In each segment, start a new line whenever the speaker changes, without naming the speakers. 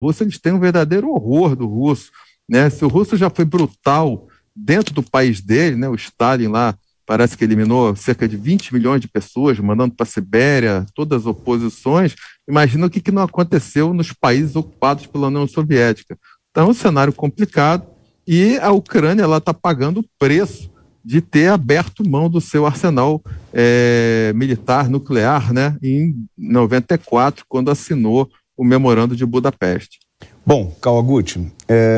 Rússia, eles têm um verdadeiro horror do russo, né? Se o russo já foi brutal dentro do país dele, né? O Stalin lá parece que eliminou cerca de 20 milhões de pessoas, mandando para a Sibéria todas as oposições. Imagina o que não aconteceu nos países ocupados pela União Soviética. Então, é um cenário complicado e a Ucrânia está pagando o preço de ter aberto mão do seu arsenal militar nuclear, né, em 94, quando assinou o Memorando de Budapeste.
Bom, Kawaguchi,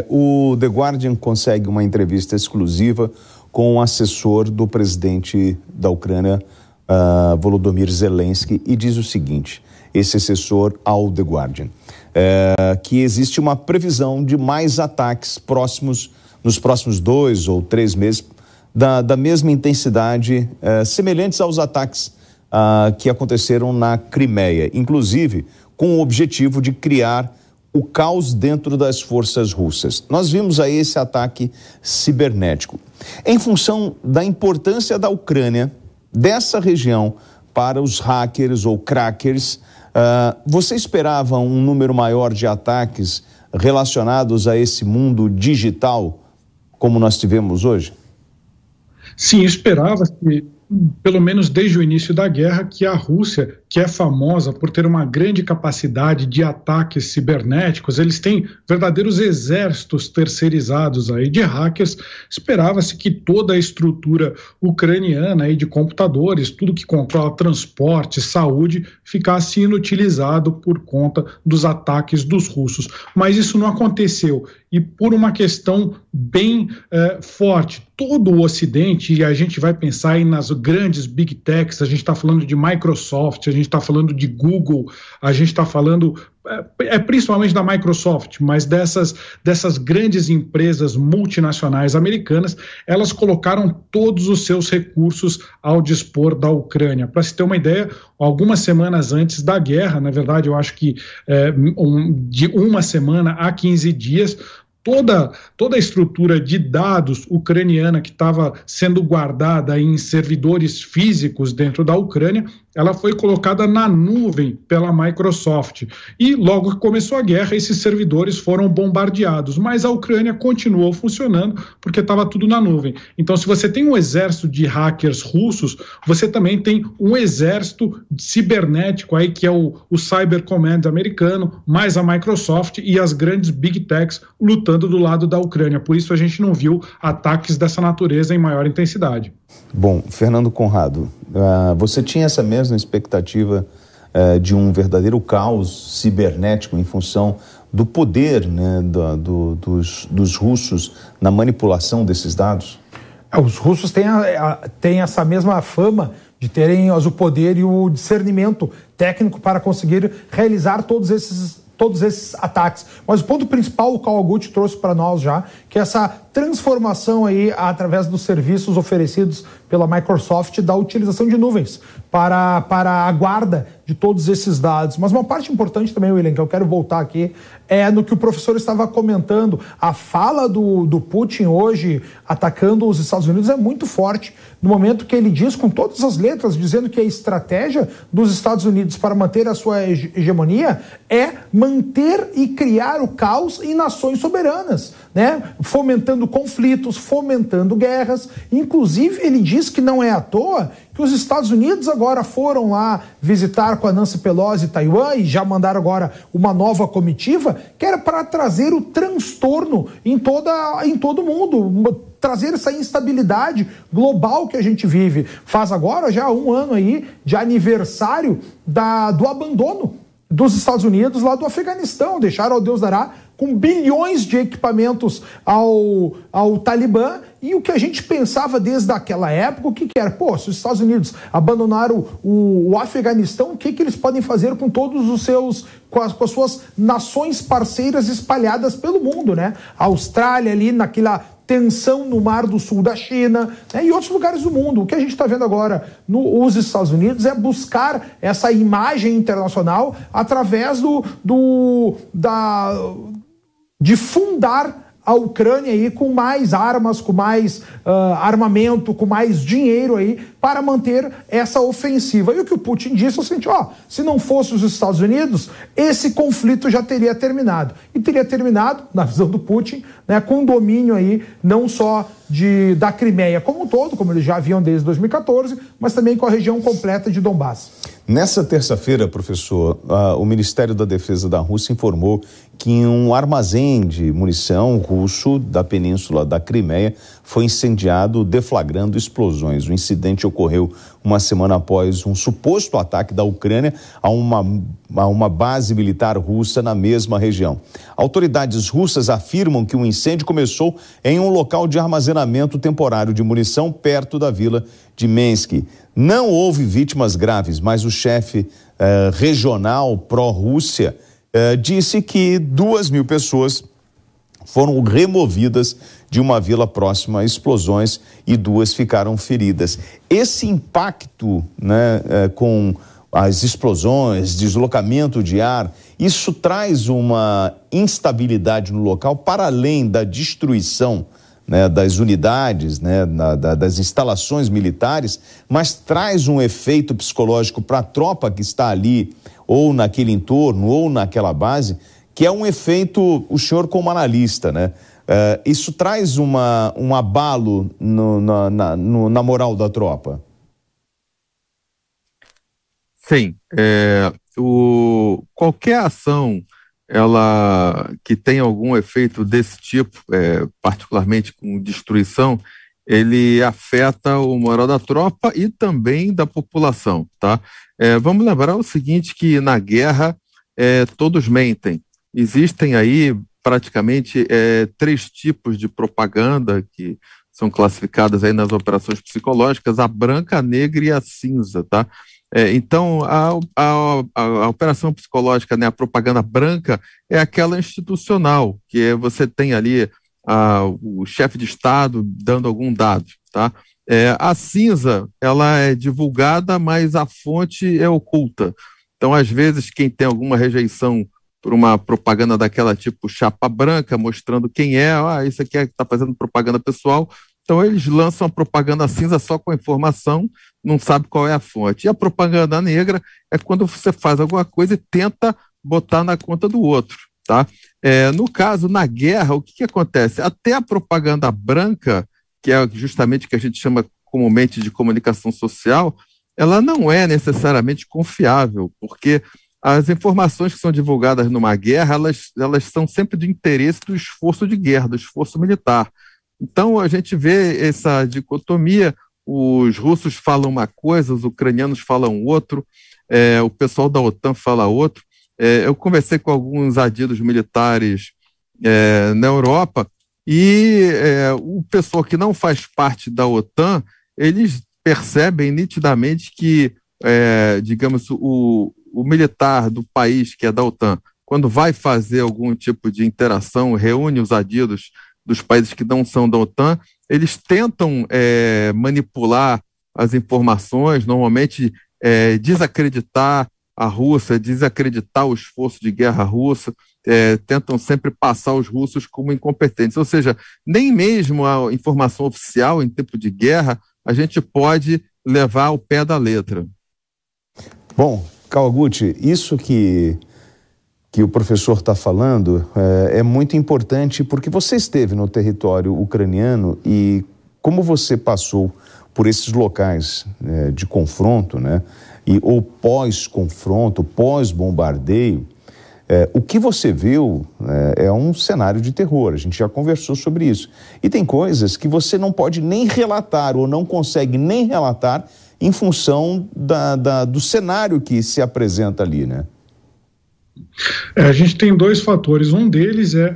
o The Guardian consegue uma entrevista exclusiva com o assessor do presidente da Ucrânia, Volodymyr Zelensky, e diz o seguinte, esse assessor ao The Guardian, que existe uma previsão de mais ataques nos próximos 2 ou 3 meses, da mesma intensidade, semelhantes aos ataques que aconteceram na Crimeia, inclusive com o objetivo de criar o caos dentro das forças russas. Nós vimos aí esse ataque cibernético. Em função da importância da Ucrânia, dessa região, para os hackers ou crackers, você esperava um número maior de ataques relacionados a esse mundo digital, como nós tivemos hoje?
Sim, esperava-se, pelo menos desde o início da guerra, que a Rússia, que é famosa por ter uma grande capacidade de ataques cibernéticos, eles têm verdadeiros exércitos terceirizados aí de hackers. Esperava-se que toda a estrutura ucraniana aí de computadores, tudo que controla transporte, saúde, ficasse inutilizado por conta dos ataques dos russos. Mas isso não aconteceu. E por uma questão bem forte, todo o Ocidente, e a gente vai pensar aí nas grandes big techs, a gente está falando de Microsoft, a gente está falando de Google, a gente está falando principalmente da Microsoft, mas dessas grandes empresas multinacionais americanas, elas colocaram todos os seus recursos ao dispor da Ucrânia. Para se ter uma ideia, algumas semanas antes da guerra, na verdade eu acho que de uma semana a 15 dias, toda a estrutura de dados ucraniana que estava sendo guardada em servidores físicos dentro da Ucrânia, ela foi colocada na nuvem pela Microsoft. E logo que começou a guerra, esses servidores foram bombardeados, mas a Ucrânia continuou funcionando porque estava tudo na nuvem. Então, se você tem um exército de hackers russos, você também tem um exército cibernético aí, que é o Cyber Command americano, mais a Microsoft e as grandes big techs lutando do lado da Ucrânia. Por isso a gente não viu ataques dessa natureza em maior intensidade.
Bom, Fernando Conrado, você tinha essa mesma expectativa de um verdadeiro caos cibernético em função do poder, né, dos russos na manipulação desses dados?
Os russos têm essa mesma fama de terem o poder e o discernimento técnico para conseguir realizar todos esses ataques. Mas o ponto principal, o Kawaguchi trouxe para nós já, que é essa transformação aí através dos serviços oferecidos pela Microsoft da utilização de nuvens para a guarda de todos esses dados. Mas uma parte importante também, William, que eu quero voltar aqui, é no que o professor estava comentando. A fala do Putin hoje atacando os Estados Unidos é muito forte, no momento que ele diz com todas as letras, dizendo que a estratégia dos Estados Unidos para manter a sua hegemonia é manter e criar o caos em nações soberanas, né? Fomentando conflitos, fomentando guerras. Inclusive, ele diz que não é à toa que os Estados Unidos agora foram lá visitar com a Nancy Pelosi Taiwan e já mandaram agora uma nova comitiva, que era para trazer o transtorno em todo mundo, trazer essa instabilidade global que a gente vive. Faz agora já 1 ano aí de aniversário do abandono dos Estados Unidos lá do Afeganistão. Deixaram, ao Deus dará, com bilhões de equipamentos ao Talibã. E o que a gente pensava desde aquela época, o que era? Pô, se os Estados Unidos abandonaram o Afeganistão, o que eles podem fazer com todos os seus, com as suas nações parceiras espalhadas pelo mundo, né? A Austrália ali naquela tensão no Mar do Sul da China, né, e outros lugares do mundo. O que a gente está vendo agora nos Estados Unidos é buscar essa imagem internacional através de fundar a Ucrânia aí com mais armas, com mais armamento, com mais dinheiro aí para manter essa ofensiva. E o que o Putin disse é o seguinte, se não fosse os Estados Unidos, esse conflito já teria terminado. E teria terminado, na visão do Putin, né, com domínio aí não só da Crimeia como um todo, como eles já haviam desde 2014, mas também com a região completa de Donbass.
Nessa terça-feira, professor, o Ministério da Defesa da Rússia informou que um armazém de munição russo da península da Crimeia foi incendiado, deflagrando explosões. O incidente ocorreu uma semana após um suposto ataque da Ucrânia a uma base militar russa na mesma região. Autoridades russas afirmam que o incêndio começou em um local de armazenamento temporário de munição perto da vila de Minsk. Não houve vítimas graves, mas o chefe regional pró-Rússia disse que 2.000 pessoas foram removidas de uma vila próxima a explosões e 2 ficaram feridas. Esse impacto, né, com as explosões, deslocamento de ar, isso traz uma instabilidade no local para além da destruição, né, das unidades, né, das instalações militares, mas traz um efeito psicológico para a tropa que está ali, ou naquele entorno, ou naquela base, que é um efeito, o senhor como analista, né? Isso traz um abalo na moral da tropa?
Sim. Qualquer ação que tenha algum efeito desse tipo, particularmente com destruição, ele afeta o moral da tropa e também da população, tá? Vamos lembrar o seguinte, que na guerra todos mentem. Existem aí praticamente 3 tipos de propaganda que são classificadas aí nas operações psicológicas: a branca, a negra e a cinza, tá? Então, a operação psicológica, né, a propaganda branca, é aquela institucional, que você tem ali o chefe de Estado dando algum dado, tá? A cinza, ela é divulgada, mas a fonte é oculta. Então, às vezes, quem tem alguma rejeição por uma propaganda daquela tipo chapa branca, mostrando quem isso aqui está fazendo propaganda pessoal, então eles lançam a propaganda cinza só com a informação, não sabe qual é a fonte. E a propaganda negra é quando você faz alguma coisa e tenta botar na conta do outro, tá? No caso, na guerra, o que acontece? Até a propaganda branca, que é justamente o que a gente chama comumente de comunicação social, ela não é necessariamente confiável, porque as informações que são divulgadas numa guerra, elas são sempre de interesse do esforço de guerra, do esforço militar. Então, a gente vê essa dicotomia: os russos falam uma coisa, os ucranianos falam outro, o pessoal da OTAN fala outro. Eu conversei com alguns adidos militares na Europa e o pessoal que não faz parte da OTAN, eles percebem nitidamente que, digamos, o militar do país que é da OTAN, quando vai fazer algum tipo de interação, reúne os adidos dos países que não são da OTAN, eles tentam manipular as informações, normalmente desacreditar a Rússia, desacreditar o esforço de guerra russa, tentam sempre passar os russos como incompetentes. Ou seja, nem mesmo a informação oficial em tempo de guerra a gente pode levar ao pé da letra.
Bom, Kawaguchi, isso que o professor está falando é muito importante, porque você esteve no território ucraniano e como você passou por esses locais de confronto, né, ou pós-confronto, pós-bombardeio, o que você viu é um cenário de terror. A gente já conversou sobre isso. E tem coisas que você não pode nem relatar ou não consegue nem relatar em função do cenário que se apresenta ali, né?
A gente tem 2 fatores. Um deles é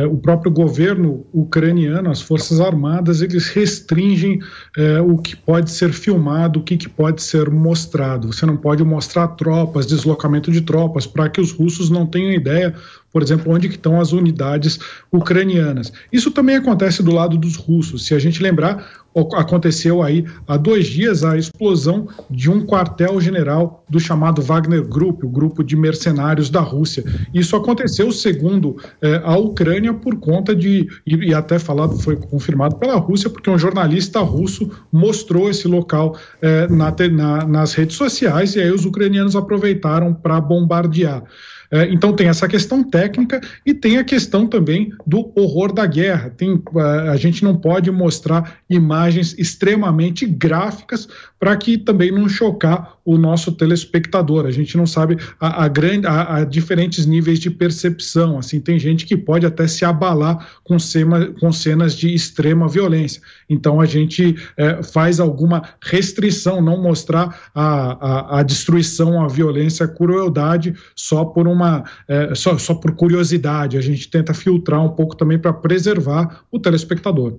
o próprio governo ucraniano, as Forças Armadas, eles restringem o que pode ser filmado, o que pode ser mostrado. Você não pode mostrar tropas, deslocamento de tropas, para que os russos não tenham ideia, por exemplo, onde que estão as unidades ucranianas. Isso também acontece do lado dos russos. Se a gente lembrar, aconteceu aí há 2 dias a explosão de um quartel-general do chamado Wagner Group, o grupo de mercenários da Rússia. Isso aconteceu, segundo a Ucrânia, por conta de, e até falado, foi confirmado pela Rússia, porque um jornalista russo mostrou esse local nas redes sociais, e aí os ucranianos aproveitaram para bombardear. Então tem essa questão técnica e tem a questão também do horror da guerra. A gente não pode mostrar imagens extremamente gráficas para que também não chocar o nosso telespectador. A gente não sabe a diferentes níveis de percepção. Assim, tem gente que pode até se abalar com cenas de extrema violência. Então a gente faz alguma restrição, não mostrar a destruição, a violência, a crueldade só por só por curiosidade. A gente tenta filtrar um pouco também para preservar o telespectador.